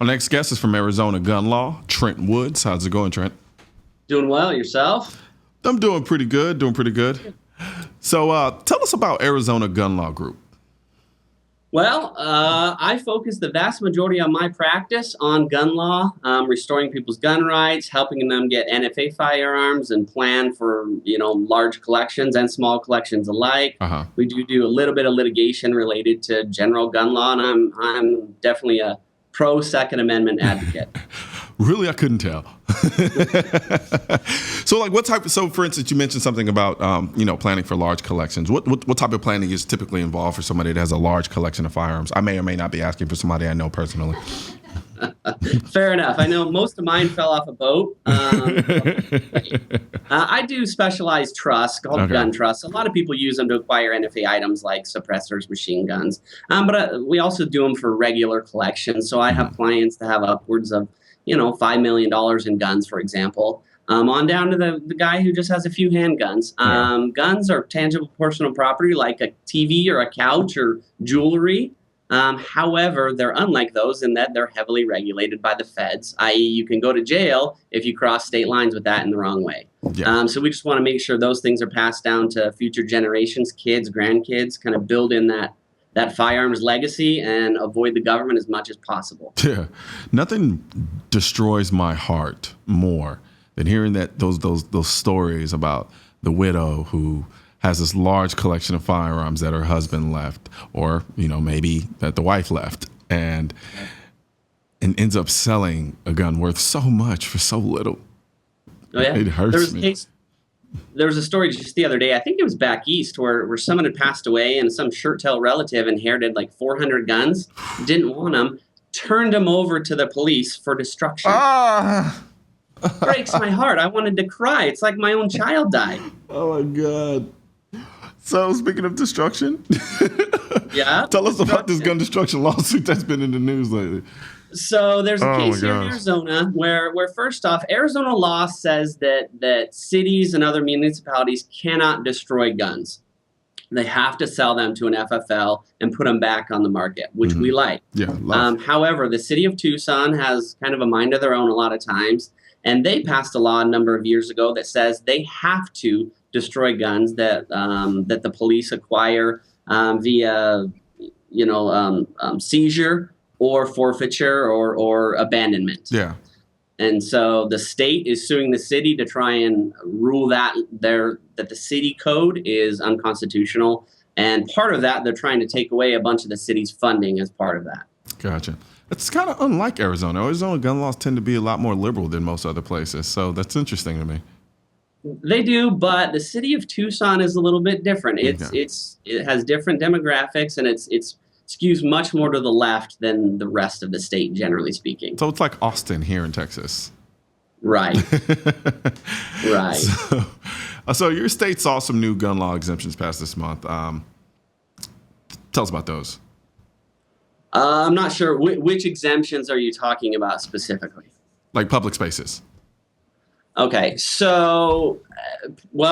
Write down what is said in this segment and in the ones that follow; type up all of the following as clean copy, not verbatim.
Our next guest is from Arizona Gun Law, Trent Woods. How's it going, Trent? Doing well. Yourself? I'm doing pretty good, So tell us about Arizona Gun Law Group. Well, I focus the vast majority of my practice on gun law, restoring people's gun rights, helping them get NFA firearms and plan for, large collections and small collections alike. We do a little bit of litigation related to general gun law, and I'm definitely a pro Second Amendment advocate. Really? I couldn't tell. So for instance, you mentioned something about, planning for large collections. What type of planning is typically involved for somebody that has a large collection of firearms? I may or may not be asking for somebody I know personally. Fair enough. I know most of mine fell off a boat. I do specialized trusts called gun trusts. A lot of people use them to acquire NFA items like suppressors, machine guns. But we also do them for regular collections. So I have clients that have upwards of, $5 million in guns, for example, on down to the guy who just has a few handguns. Guns are tangible personal property like a TV or a couch or jewelry. However, they're unlike those in that they're heavily regulated by the feds, i.e. you can go to jail if you cross state lines with that in the wrong way. So we just want to make sure those things are passed down to future generations, kids, grandkids, kind of build in that firearms legacy and avoid the government as much as possible. Yeah, nothing destroys my heart more than hearing those stories about the widow who has this large collection of firearms that her husband left, or maybe that the wife left, and ends up selling a gun worth so much for so little. Oh yeah, it hurts me. There was a story just the other day, I think it was back east, where someone had passed away and some shirt-tail relative inherited like 400 guns, didn't want them, turned them over to the police for destruction. Breaks my heart. I wanted to cry. It's like my own child died. Oh my God. So speaking of destruction, tell us about this gun destruction lawsuit that's been in the news lately. So there's a case here in Arizona where first off, Arizona law says that cities and other municipalities cannot destroy guns. They have to sell them to an FFL and put them back on the market, which we like. However, the city of Tucson has kind of a mind of their own a lot of times, and they passed a law a number of years ago that says they have to destroy guns that the police acquire via seizure or forfeiture or abandonment. Yeah. And so the state is suing the city to try and rule that the city code is unconstitutional. And part of that, they're trying to take away a bunch of the city's funding as part of that. Gotcha. It's kind of unlike Arizona. Arizona gun laws tend to be a lot more liberal than most other places. So that's interesting to me. They do, but the city of Tucson is a little bit different. It has different demographics, and it's skews much more to the left than the rest of the state, generally speaking. So it's like Austin here in Texas. Right. Right. So your state saw some new gun law exemptions passed this month. Tell us about those. I'm not sure. Which exemptions are you talking about specifically? Like public spaces. Okay, so,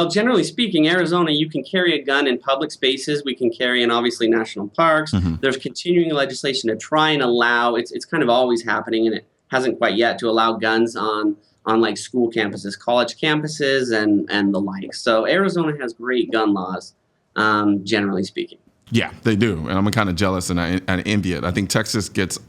generally speaking, Arizona, you can carry a gun in public spaces. We can carry in, obviously, national parks. There's continuing legislation to try and allow, it's kind of always happening, and it hasn't quite yet, to allow guns on like school campuses, college campuses, and the like. So Arizona has great gun laws, generally speaking. Yeah, they do, and I'm kind of jealous and I envy it. I think Texas gets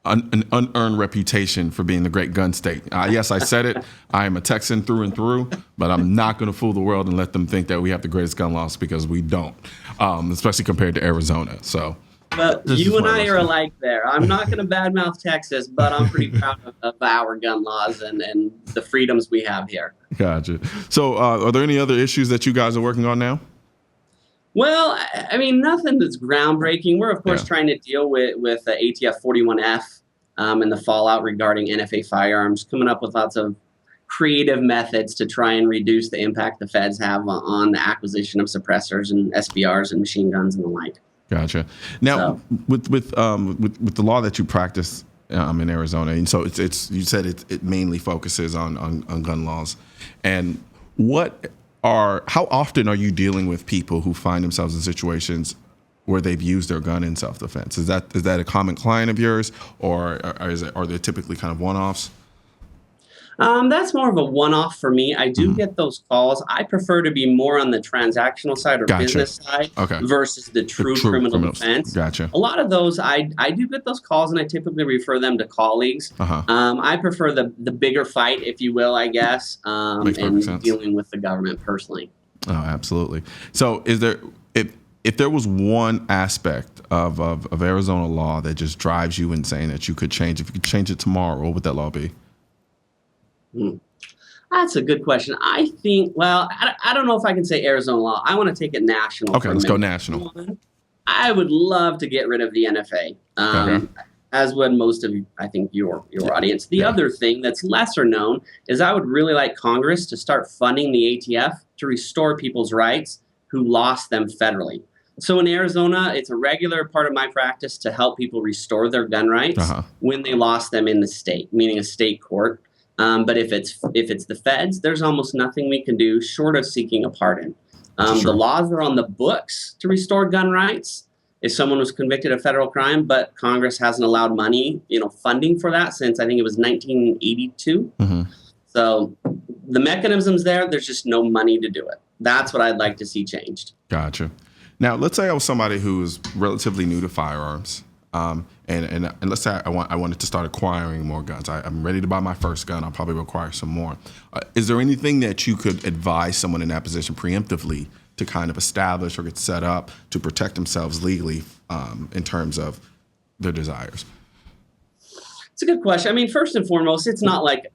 an unearned reputation for being the great gun state. Yes, I said it. I am a Texan through and through, but I'm not going to fool the world and let them think that we have the greatest gun laws, because we don't, especially compared to Arizona. So, but you and I are alike there. I'm not going to badmouth Texas, but I'm pretty proud of our gun laws and the freedoms we have here. Gotcha. So are there any other issues that you guys are working on now? Well, I mean, nothing that's groundbreaking. We're, of course, trying to deal with ATF 41F and the fallout regarding NFA firearms, coming up with lots of creative methods to try and reduce the impact the feds have on the acquisition of suppressors and SBRs and machine guns and the like. Gotcha. Now, with the law that you practice in Arizona, and so it's you said it mainly focuses on gun laws, and how often are you dealing with people who find themselves in situations where they've used their gun in self-defense. Is that a common client of yours, or are they typically kind of one-offs? That's more of a one-off for me. I do get those calls. I prefer to be more on the transactional side or Gotcha. business side versus the true true criminal criminals. defense. Gotcha. A lot of those, I do get those calls, and I typically refer them to colleagues. I prefer the bigger fight, if you will, I guess, and dealing with the government personally. Oh, absolutely. So is there, if there was one aspect of Arizona law that just drives you insane that you could change, if you could change it tomorrow, what would that law be? That's a good question. I think, well, I don't know if I can say Arizona law. I want to take it national. Okay, let's go national. I would love to get rid of the NFA, as would most of, I think, your audience. The other thing that's lesser known is I would really like Congress to start funding the ATF to restore people's rights who lost them federally. So in Arizona, it's a regular part of my practice to help people restore their gun rights when they lost them in the state, meaning a state court. But if it's the feds, there's almost nothing we can do short of seeking a pardon. The laws are on the books to restore gun rights if someone was convicted of federal crime, but Congress hasn't allowed money, funding for that since I think it was 1982. So the mechanism's there. There's just no money to do it. That's what I'd like to see changed. Gotcha. Now, let's say I was somebody who is relatively new to firearms. And let's say I wanted to start acquiring more guns. I'm ready to buy my first gun. I'll probably require some more. Is there anything that you could advise someone in that position preemptively to kind of establish or get set up to protect themselves legally in terms of their desires? It's a good question. I mean, first and foremost, it's not like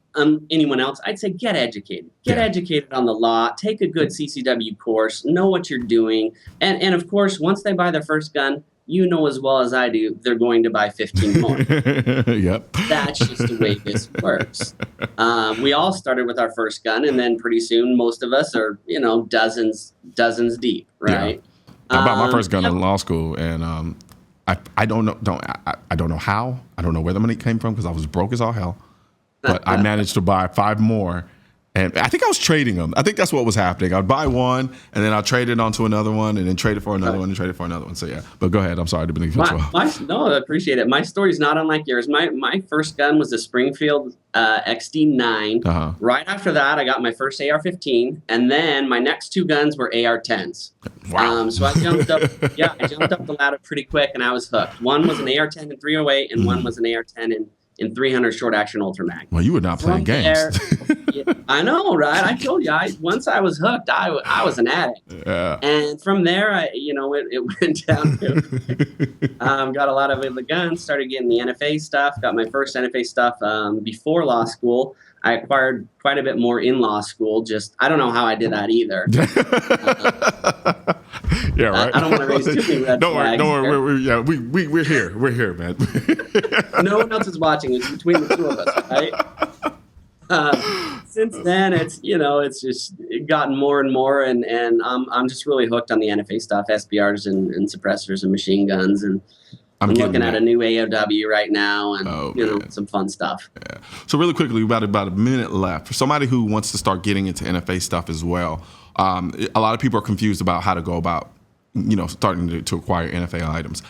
anyone else. I'd say get educated. Get educated on the law. Take a good CCW course. Know what you're doing. And of course, once they buy their first gun, you know as well as I do, they're going to buy 15 more. Yep. That's just the way this works. We all started with our first gun, and then pretty soon, most of us are, dozens deep, right? Yeah. I bought my first gun in law school, and I don't know how. I don't know where the money came from because I was broke as all hell. But I managed to buy 5 more. And I think I was trading them. I think that's what was happening. I'd buy one, and then I'd trade it onto another one, and then trade it for another one, and trade it for another one. So, yeah. But go ahead. I'm sorry to be No, I appreciate it. My story's not unlike yours. My first gun was a Springfield XD9. Right after that, I got my first AR-15, and then my next 2 guns were AR-10s. Wow. So I jumped up. I jumped up the ladder pretty quick, and I was hooked. One was an AR-10 in .308, and one was an AR-10 in .300 short action ultra mag. Well, you were not playing games. I know, right? I told you. Once I was hooked, I was an addict. Yeah. And from there, it went down. Got a lot of the guns. Started getting the NFA stuff. Got my first NFA stuff before law school. I acquired quite a bit more in law school. Just I don't know how I did that either. Yeah, right. I don't want to raise too many red flags. Don't worry. We're here. We're here, man. No one else is watching. It's between the 2 of us, right? Since then, it's just gotten more and more, and I'm just really hooked on the NFA stuff, SBRs and suppressors and machine guns, and I'm looking at a new AOW right now, and some fun stuff. Yeah. So really quickly, about a minute left. For somebody who wants to start getting into NFA stuff as well, a lot of people are confused about how to go about, starting to acquire NFA items.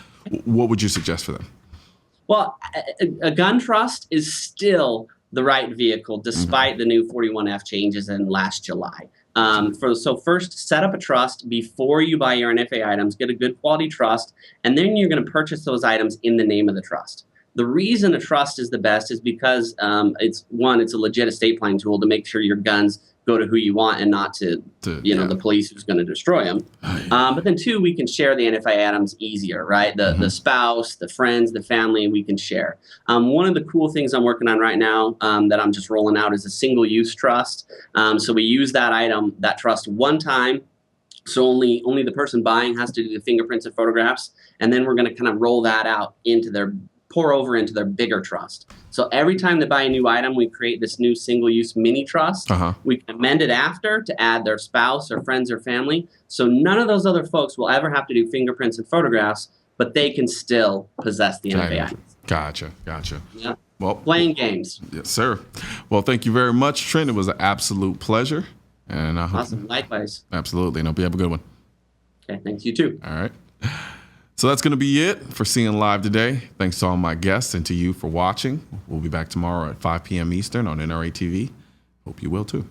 What would you suggest for them? Well, a gun trust is still the right vehicle, despite the new 41F changes in last July. So first, set up a trust before you buy your NFA items. Get a good quality trust, and then you're going to purchase those items in the name of the trust. The reason a trust is the best is because it's a legit estate planning tool to make sure your guns go to who you want and not to the police who's going to destroy them. But then 2, we can share the NFA items easier, right? The spouse, the friends, the family, we can share. One of the cool things I'm working on right now that I'm just rolling out is a single-use trust. So we use that trust one time. So only the person buying has to do the fingerprints and photographs, and then we're going to kind of roll that out pour over into their bigger trust. So every time they buy a new item, we create this new single-use mini trust. We can amend it after to add their spouse or friends or family. So none of those other folks will ever have to do fingerprints and photographs, but they can still possess the NFA items. Gotcha. Yeah. Well, playing games. Yes, sir. Well, thank you very much, Trent. It was an absolute pleasure. And awesome. Likewise. Absolutely. And hope you have a good one. Okay. Thanks. You too. All right. So that's going to be it for Seeing Live today. Thanks to all my guests and to you for watching. We'll be back tomorrow at 5 p.m. Eastern on NRA TV. Hope you will too.